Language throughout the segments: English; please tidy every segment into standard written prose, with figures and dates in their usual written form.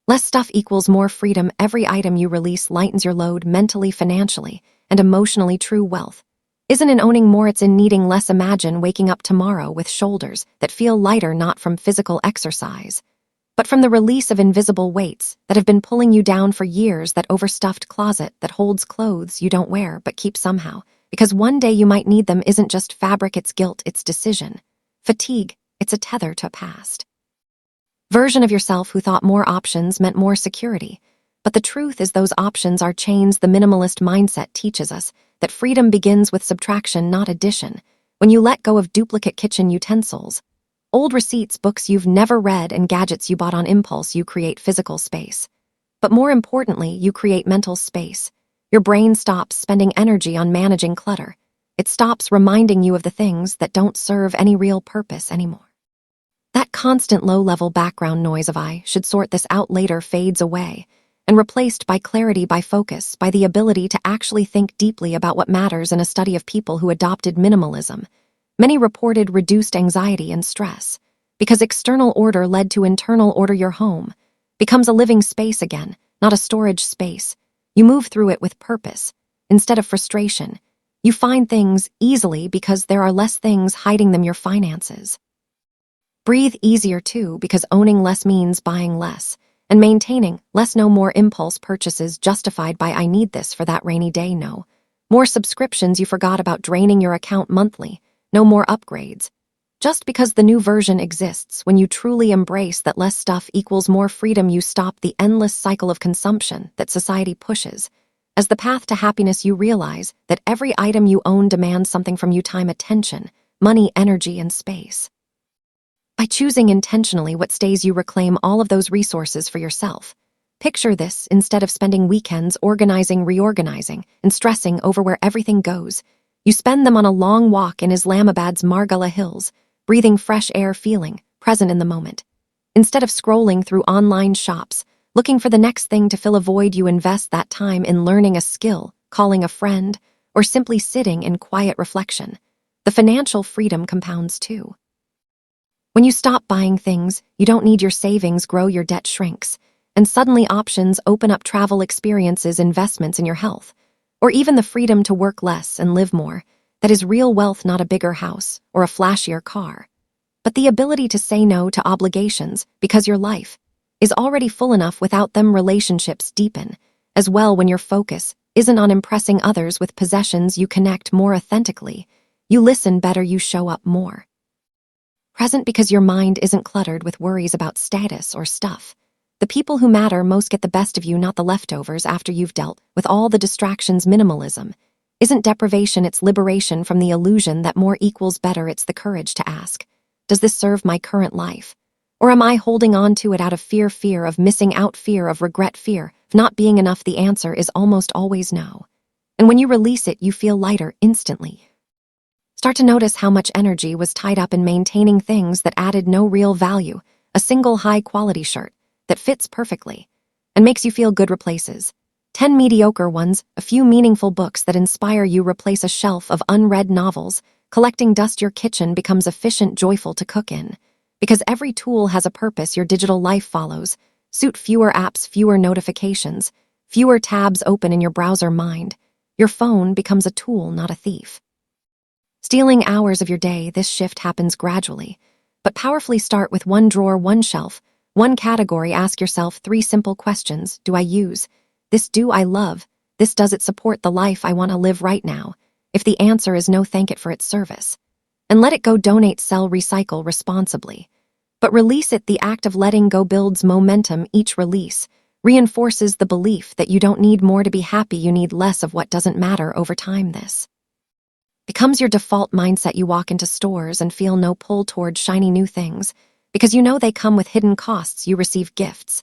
Less stuff equals more freedom. Every item you release lightens your load mentally, financially, and emotionally. True wealth isn't in owning more, it's in needing less. Imagine waking up tomorrow with shoulders that feel lighter, not from physical exercise, but from the release of invisible weights that have been pulling you down for years. That overstuffed closet that holds clothes you don't wear but keep somehow, because one day you might need them, isn't just fabric, it's guilt, it's decision. Fatigue, it's a tether to a past version of yourself who thought more options meant more security. But the truth is, those options are chains. The minimalist mindset teaches us that freedom begins with subtraction, not addition. When you let go of duplicate kitchen utensils, old receipts, books you've never read, and gadgets you bought on impulse, you create physical space. But more importantly, you create mental space. Your brain stops spending energy on managing clutter. It stops reminding you of the things that don't serve any real purpose anymore. That constant low-level background noise of "I should sort this out later" fades away, and replaced by clarity, by focus, by the ability to actually think deeply about what matters. In a study of people who adopted minimalism, many reported reduced anxiety and stress, because external order led to internal order. Your home becomes a living space again, not a storage space. You move through it with purpose, instead of frustration. You find things easily because there are less things hiding them. Your finances breathe easier too, because owning less means buying less, and maintaining less. No more impulse purchases justified by "I need this for that rainy day." No more subscriptions you forgot about draining your account monthly. No more upgrades just because the new version exists. When you truly embrace that less stuff equals more freedom, you stop the endless cycle of consumption that society pushes as the path to happiness. You realize that every item you own demands something from you: time, attention, money, energy, and space. By choosing intentionally what stays, you reclaim all of those resources for yourself. Picture this: instead of spending weekends organizing, reorganizing, and stressing over where everything goes, you spend them on a long walk in Islamabad's Margalla Hills, breathing fresh air, feeling present in the moment. Instead of scrolling through online shops, looking for the next thing to fill a void, you invest that time in learning a skill, calling a friend, or simply sitting in quiet reflection. The financial freedom compounds too. When you stop buying things you don't need, your savings grow, your debt shrinks, and suddenly options open up: travel, experiences, investments in your health, or even the freedom to work less and live more. That is real wealth, not a bigger house or a flashier car, but the ability to say no to obligations because your life is already full enough without them. Relationships deepen as well when your focus isn't on impressing others with possessions. You connect more authentically, you listen better, you show up more present because your mind isn't cluttered with worries about status or stuff. The people who matter most get the best of you, not the leftovers after you've dealt with all the distractions. Minimalism isn't deprivation, it's liberation from the illusion that more equals better. It's the courage to ask, does this serve my current life? Or am I holding on to it out of fear? Fear of missing out, fear of regret, fear of not being enough. The answer is almost always no. And when you release it, you feel lighter instantly. Start to notice how much energy was tied up in maintaining things that added no real value. A single high-quality shirt that fits perfectly and makes you feel good replaces 10 mediocre ones. A few meaningful books that inspire you replace a shelf of unread novels. Collecting dust. Your kitchen becomes efficient, joyful to cook in, because every tool has a purpose. Your digital life follows suit: fewer apps, fewer notifications, fewer tabs open in your browser mind. Your phone becomes a tool, not a thief, stealing hours of your day. This shift happens gradually, but powerfully. Start with one drawer, one shelf, one category. Ask yourself 3 simple questions. Do I use this? Do I love this? Does it support the life I want to live right now? If the answer is no, thank it for its service and let it go. Donate, sell, recycle responsibly, but release it. The act of letting go builds momentum. Each release reinforces the belief that you don't need more to be happy, you need less of what doesn't matter. Over time, this becomes your default mindset. You walk into stores and feel no pull toward shiny new things because you know they come with hidden costs. You receive gifts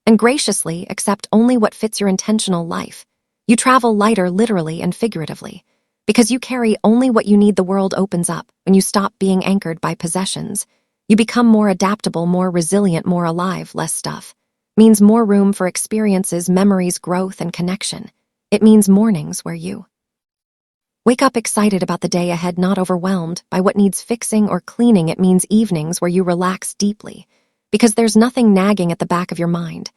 and graciously accept only what fits your intentional life. You travel lighter, literally and figuratively, because you carry only what you need. The world opens up when you stop being anchored by possessions. You become more adaptable, more resilient, more alive. Less stuff means more room for experiences, memories, growth, and connection. It means mornings where you wake up excited about the day ahead, not overwhelmed by what needs fixing or cleaning. It means evenings where you relax deeply, because there's nothing nagging at the back of your mind.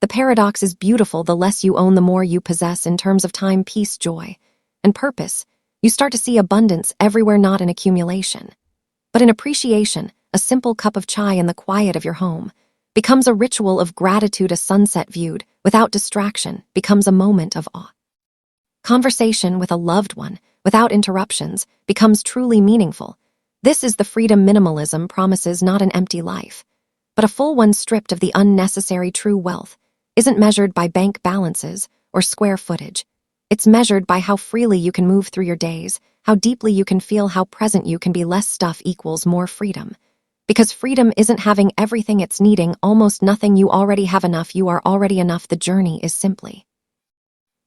The paradox is beautiful. The less you own, the more you possess in terms of time, peace, joy, and purpose. You start to see abundance everywhere, not in accumulation, but in appreciation. A simple cup of chai in the quiet of your home becomes a ritual of gratitude. A sunset viewed without distraction becomes a moment of awe. Conversation with a loved one without interruptions becomes truly meaningful. This is the freedom minimalism promises, not an empty life, but a full one stripped of the unnecessary. True wealth isn't measured by bank balances or square footage. It's measured by how freely you can move through your days, how deeply you can feel, how present you can be. Less stuff equals more freedom. Because freedom isn't having everything, it's needing almost nothing. You already have enough. You are already enough. The journey is simply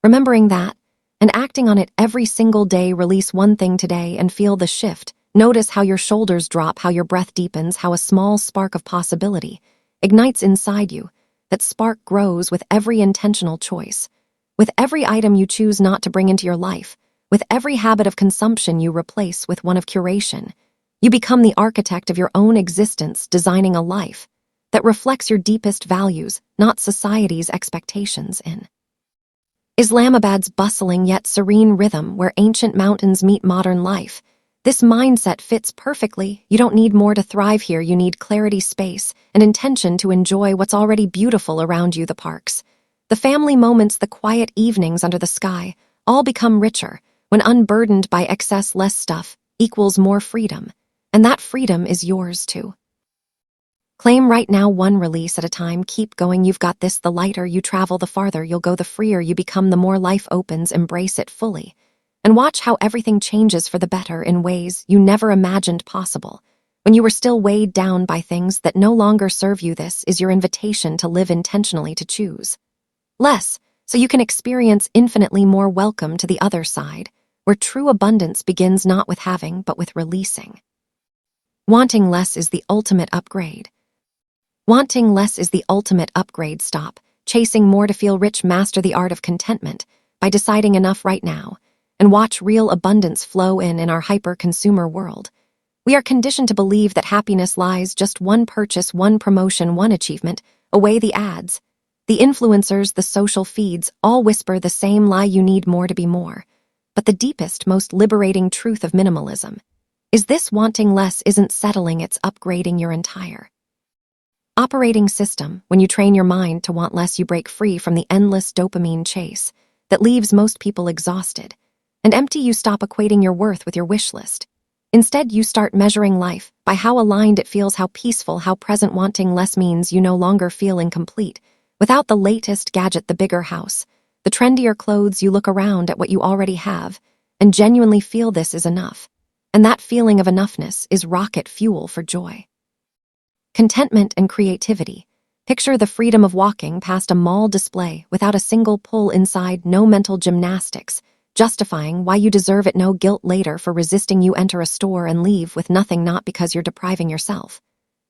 remembering that and acting on it every single day. Release one thing today and feel the shift. Notice how your shoulders drop, how your breath deepens, how a small spark of possibility ignites inside you. That spark grows with every intentional choice, with every item you choose not to bring into your life, with every habit of consumption you replace with one of curation. You become the architect of your own existence, designing a life that reflects your deepest values, not society's expectations. In Islamabad's bustling yet serene rhythm, where ancient mountains meet modern life, this mindset fits perfectly. You don't need more to thrive here. You need clarity, space, and intention to enjoy what's already beautiful around you. The parks, the family moments, the quiet evenings under the sky, all become richer when unburdened by excess. Less stuff equals more freedom, and that freedom is yours too. Claim right now, one release at a time. Keep going. You've got this. The lighter you travel, the farther you'll go. The freer you become, the more life opens. Embrace it fully, and watch how everything changes for the better in ways you never imagined possible. When you were still weighed down by things that no longer serve you, this is your invitation to live intentionally, to choose less, so you can experience infinitely more. Welcome to the other side, where true abundance begins not with having, but with releasing. Wanting less is the ultimate upgrade. Wanting less is the ultimate upgrade. Stop chasing more to feel rich. Master the art of contentment by deciding enough right now, and watch real abundance flow in our hyper-consumer world. We are conditioned to believe that happiness lies just one purchase, one promotion, one achievement away. The ads, the influencers, the social feeds all whisper the same lie: you need more to be more. But the deepest, most liberating truth of minimalism is this: wanting less isn't settling, it's upgrading your entire operating system. When you train your mind to want less, you break free from the endless dopamine chase that leaves most people exhausted and empty. You stop equating your worth with your wish list. Instead, you start measuring life by how aligned it feels, how peaceful, how present. Wanting less means you no longer feel incomplete without the latest gadget, the bigger house, the trendier clothes. You look around at what you already have and genuinely feel this is enough. And that feeling of enoughness is rocket fuel for joy, contentment, and creativity. Picture the freedom of walking past a mall display without a single pull inside, no mental gymnastics, justifying why you deserve it, no guilt later for resisting. You enter a store and leave with nothing, not because you're depriving yourself,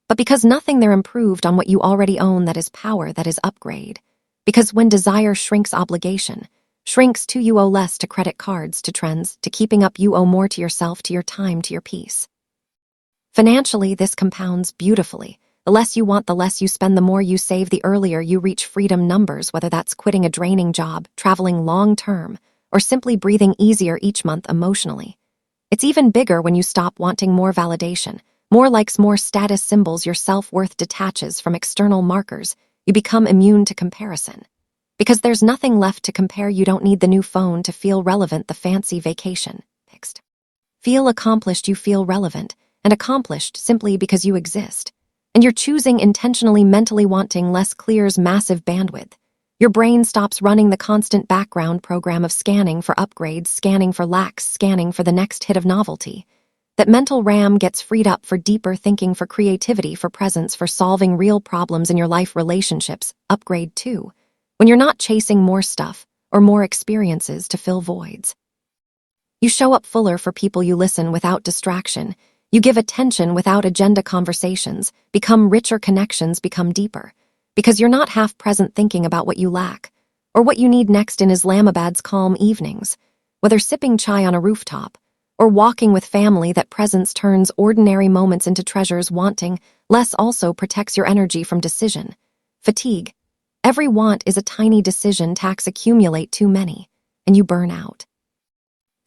but because nothing there improved on what you already own. That is power, that is upgrade. Because when desire shrinks, obligation shrinks too. You owe less to credit cards, to trends, to keeping up. You owe more to yourself, to your time, to your peace. Financially, this compounds beautifully. The less you want, the less you spend, the more you save. The earlier you reach freedom numbers, whether that's quitting a draining job, traveling long-term, or simply breathing easier each month emotionally. It's even bigger when you stop wanting more validation, more likes, more status symbols. Your self-worth detaches from external markers. You become immune to comparison. Because there's nothing left to compare. You don't need the new phone to feel relevant, the fancy vacation. Next. Feel accomplished. You feel relevant and accomplished simply because you exist. And you're choosing intentionally. Mentally, wanting less clears massive bandwidth. Your brain stops running the constant background program of scanning for upgrades, scanning for lacks, scanning for the next hit of novelty. That mental RAM gets freed up for deeper thinking, for creativity, for presence, for solving real problems in your life. Relationships upgrade too, when you're not chasing more stuff or more experiences to fill voids. You show up fuller for people. You listen without distraction. You give attention without agenda. Conversations become richer. Connections become deeper. Because you're not half present thinking about what you lack or what you need next. In Islamabad's calm evenings, whether sipping chai on a rooftop or walking with family, that presence turns ordinary moments into treasures. Wanting less also protects your energy from decision fatigue. Every want is a tiny decision tax accumulate too many, and you burn out.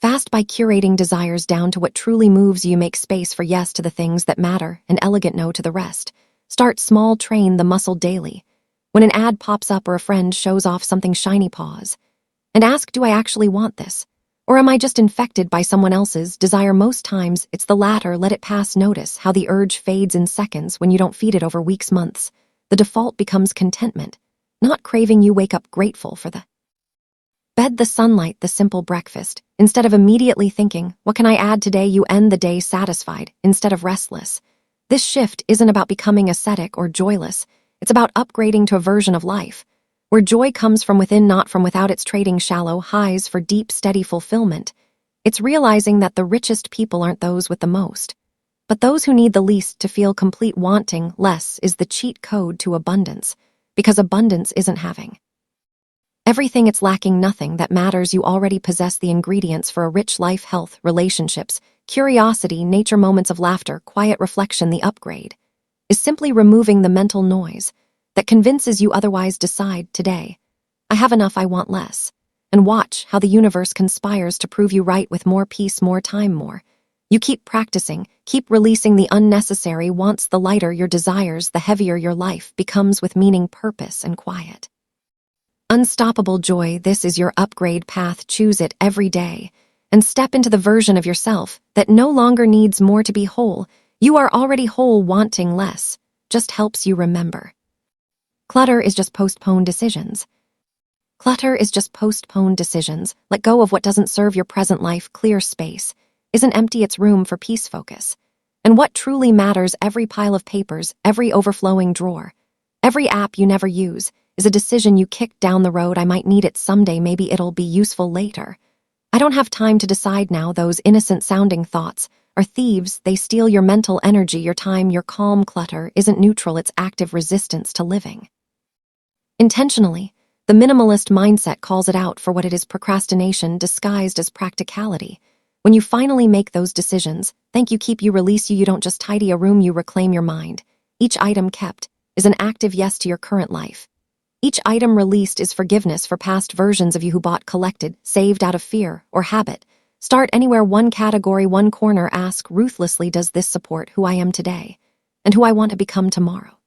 Fast by curating desires down to what truly moves you, make space for yes to the things that matter and elegant no to the rest. Start small, train the muscle daily. When an ad pops up or a friend shows off something shiny, pause and ask, do I actually want this? Or am I just infected by someone else's desire? Most times, it's the latter. Let it pass. Notice how the urge fades in seconds when you don't feed it over weeks, months. The default becomes contentment, not craving. You wake up grateful for the bed, the sunlight, the simple breakfast. Instead of immediately thinking, what can I add today? You end the day satisfied instead of restless. This shift isn't about becoming ascetic or joyless. It's about upgrading to a version of life where joy comes from within, not from without. It's trading shallow highs for deep, steady fulfillment. It's realizing that the richest people aren't those with the most, but those who need the least to feel complete. Wanting less is the cheat code to abundance, because abundance isn't having everything, it's lacking nothing that matters. You already possess the ingredients for a rich life: health, relationships, curiosity, nature, moments of laughter, quiet reflection. The upgrade is simply removing the mental noise that convinces you otherwise. Decide today, I have enough, I want less, and watch how the universe conspires to prove you right with more peace, more time, more. You keep practicing, keep releasing the unnecessary wants. The lighter your desires, the heavier your life becomes with meaning, purpose, and quiet. Unstoppable joy. This is your upgrade path. Choose it every day and step into the version of yourself that no longer needs more to be whole. You are already whole. Wanting less just helps you remember. Clutter is just postponed decisions. Clutter is just postponed decisions. Let go of what doesn't serve your present life. Clear space isn't empty, it's room for peace, focus. And what truly matters: every pile of papers, every overflowing drawer, every app you never use is a decision you kick down the road. I might need it someday, maybe it'll be useful later. I don't have time to decide now. Those innocent-sounding thoughts are thieves. They steal your mental energy, your time, your calm. Clutter isn't neutral, it's active resistance to living intentionally. The minimalist mindset calls it out for what it is: procrastination disguised as practicality. When you finally make those decisions, thank you, keep you, release you. You don't just tidy a room, you reclaim your mind. Each item kept is an active yes to your current life. Each item released is forgiveness for past versions of you who bought, collected, saved out of fear or habit. Start anywhere, one category, one corner. Ask ruthlessly, does this support who I am today and who I want to become tomorrow?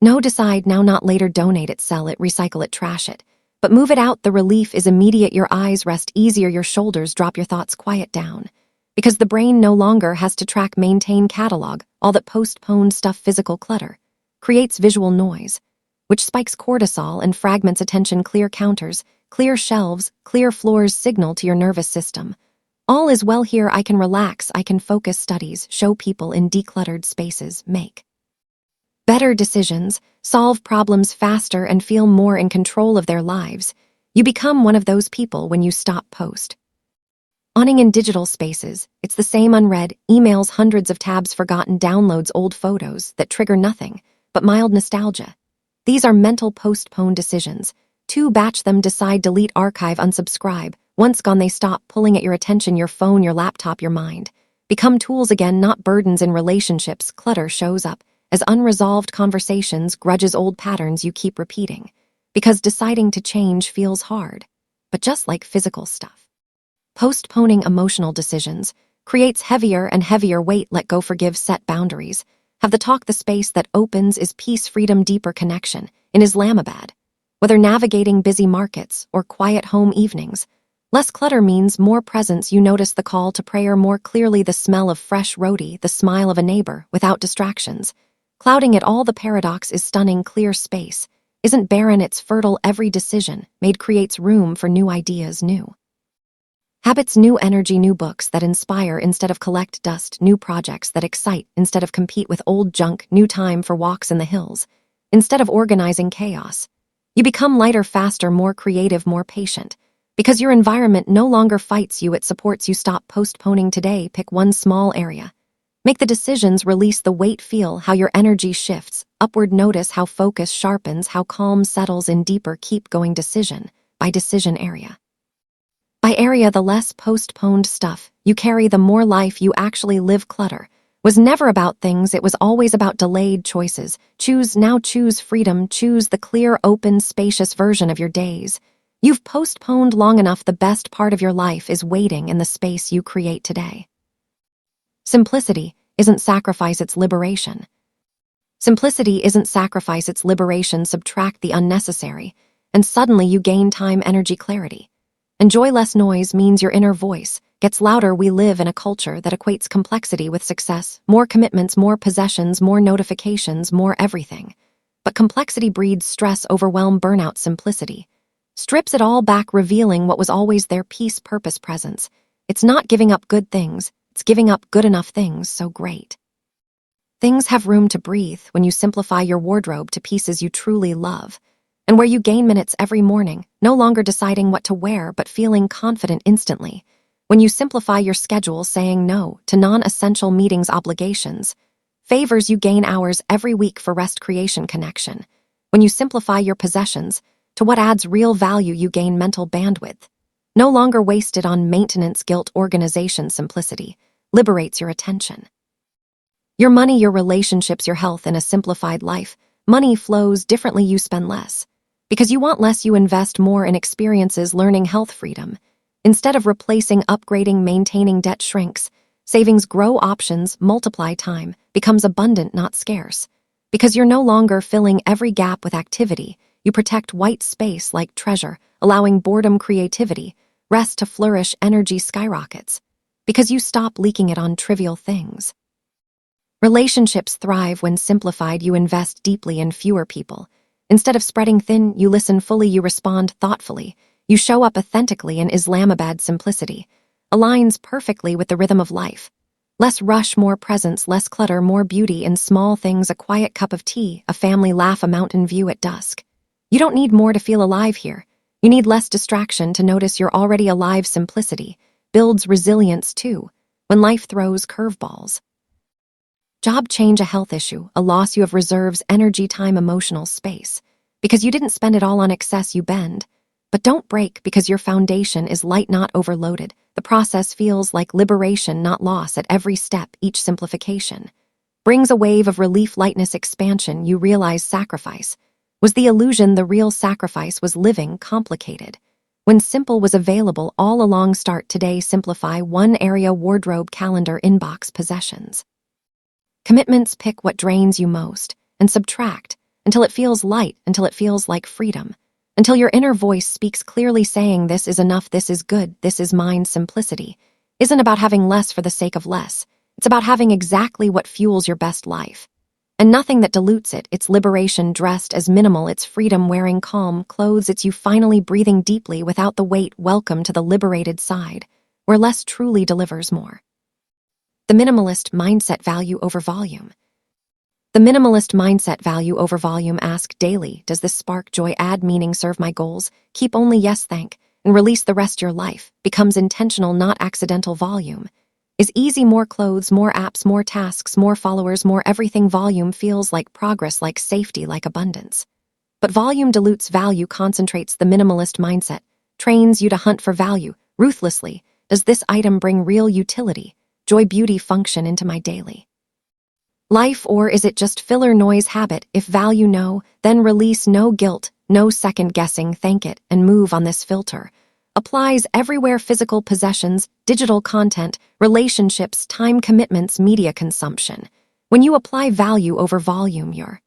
No, decide now, not later. Donate it, sell it, recycle it, trash it, but move it out. The relief is immediate. Your eyes rest easier, your shoulders drop, your thoughts quiet down, because the brain no longer has to track, maintain, catalog all that postponed stuff. Physical clutter creates visual noise, which spikes cortisol and fragments attention. Clear counters, clear shelves, clear floors signal to your nervous system, all is well here. I can relax, I can focus. Studies show people in decluttered spaces make better decisions, solve problems faster, and feel more in control of their lives. You become one of those people when you stop owning in digital spaces. It's the same: unread emails, hundreds of tabs, forgotten downloads, old photos that trigger nothing but mild nostalgia. These are mental postponed decisions. To batch them: decide, delete, archive, unsubscribe. Once gone, they stop pulling at your attention. Your phone, your laptop, your mind become tools again, not burdens. In relationships, clutter shows up as unresolved conversations, grudges, old patterns you keep repeating, because deciding to change feels hard. But just like physical stuff, postponing emotional decisions creates heavier and heavier weight. Let go, forgive, set boundaries. Have the talk. The space that opens is peace, freedom, deeper connection. In Islamabad, whether navigating busy markets or quiet home evenings, less clutter means more presence. You notice the call to prayer more clearly, the smell of fresh roti, the smile of a neighbor without distractions clouding it all. The paradox is stunning. Clear space isn't barren, it's fertile. Every decision made creates room for new ideas, new habits, new energy, new books that inspire instead of collect dust, new projects that excite instead of compete with old junk, new time for walks in the hills instead of organizing chaos. You become lighter, faster, more creative, more patient, because your environment no longer fights you, it supports you. Stop postponing today. Pick one small area. Make the decisions, release the weight. Feel how your energy shifts upward. Notice how focus sharpens, how calm settles in. Deeper, keep going. Decision by decision, area by area. The less postponed stuff you carry, the more life you actually live. Clutter was never about things, it was always about delayed choices. Choose freedom, choose the clear, open, spacious version of your days. You've postponed long enough, the best part of your life is waiting in the space you create today. Simplicity isn't sacrifice, it's liberation. Simplicity isn't sacrifice, it's liberation. Subtract the unnecessary, and suddenly you gain time, energy, clarity. Enjoy less noise means your inner voice gets louder. We live in a culture that equates complexity with success. More commitments, more possessions, more notifications, more everything. But complexity breeds stress, overwhelm, burnout. Simplicity strips it all back, revealing what was always there: peace, purpose, presence. It's not giving up good things, it's giving up good enough things. So great things have room to breathe when you simplify your wardrobe to pieces you truly love, and where you gain minutes every morning, no longer deciding what to wear but feeling confident instantly. When you simplify your schedule, saying no to non-essential meetings, obligations, favors, you gain hours every week for rest, creation, connection. When you simplify your possessions to what adds real value, you gain mental bandwidth, no longer wasted on maintenance, guilt, organization. Simplicity liberates your attention. Your money, your relationships, your health. In a simplified life, money flows differently. You spend less because you want less. You invest more in experiences, learning, health, freedom. Instead of replacing, upgrading, maintaining, debt shrinks. Savings grow, options multiply, time becomes abundant, not scarce. Because you're no longer filling every gap with activity, you protect white space like treasure, allowing boredom, creativity, rest to flourish. Energy skyrockets because you stop leaking it on trivial things. Relationships thrive when simplified. You invest deeply in fewer people. Instead of spreading thin, you listen fully, you respond thoughtfully, you show up authentically. In Islamabad, simplicity aligns perfectly with the rhythm of life. Less rush, more presence, less clutter, more beauty in small things: a quiet cup of tea, a family laugh, a mountain view at dusk. You don't need more to feel alive here. You need less distraction to notice you're already alive. Simplicity builds resilience too, when life throws curveballs. Job change, a health issue, a loss, you have reserves, energy, time, emotional space. Because you didn't spend it all on excess, you bend. But don't break because your foundation is light, not overloaded. The process feels like liberation, not loss. At every step, each simplification brings a wave of relief, lightness, expansion. You realize sacrifice was the illusion. The real sacrifice was living complicated when simple was available all along. Start today. Simplify one area: wardrobe, calendar, inbox, possessions. Commitments. Pick what drains you most and subtract until it feels light, until it feels like freedom, until your inner voice speaks clearly, saying, this is enough, this is good, this is mine. Simplicity isn't about having less for the sake of less. It's about having exactly what fuels your best life, and nothing that dilutes it. It's liberation dressed as minimal, it's freedom wearing calm clothes, it's you finally breathing deeply without the weight. Welcome to the liberated side, where less truly delivers more. The minimalist mindset: value over volume. The minimalist mindset: value over volume. Ask daily, does this spark joy, add meaning, serve my goals? Keep only yes, thank, and release the rest. Your life becomes intentional, not accidental. Volume is easy: more clothes, more apps, more tasks, more followers, more everything. Volume feels like progress, like safety, like abundance. But volume dilutes value, concentrates. The minimalist mindset trains you to hunt for value ruthlessly. Does this item bring real utility, joy, beauty, function into my daily life, or is it just filler, noise, habit? If value, no, then release. No guilt, no second guessing. Thank it and move on. This filter applies everywhere: physical possessions, digital content, relationships, time commitments, media consumption. When you apply value over volume, you're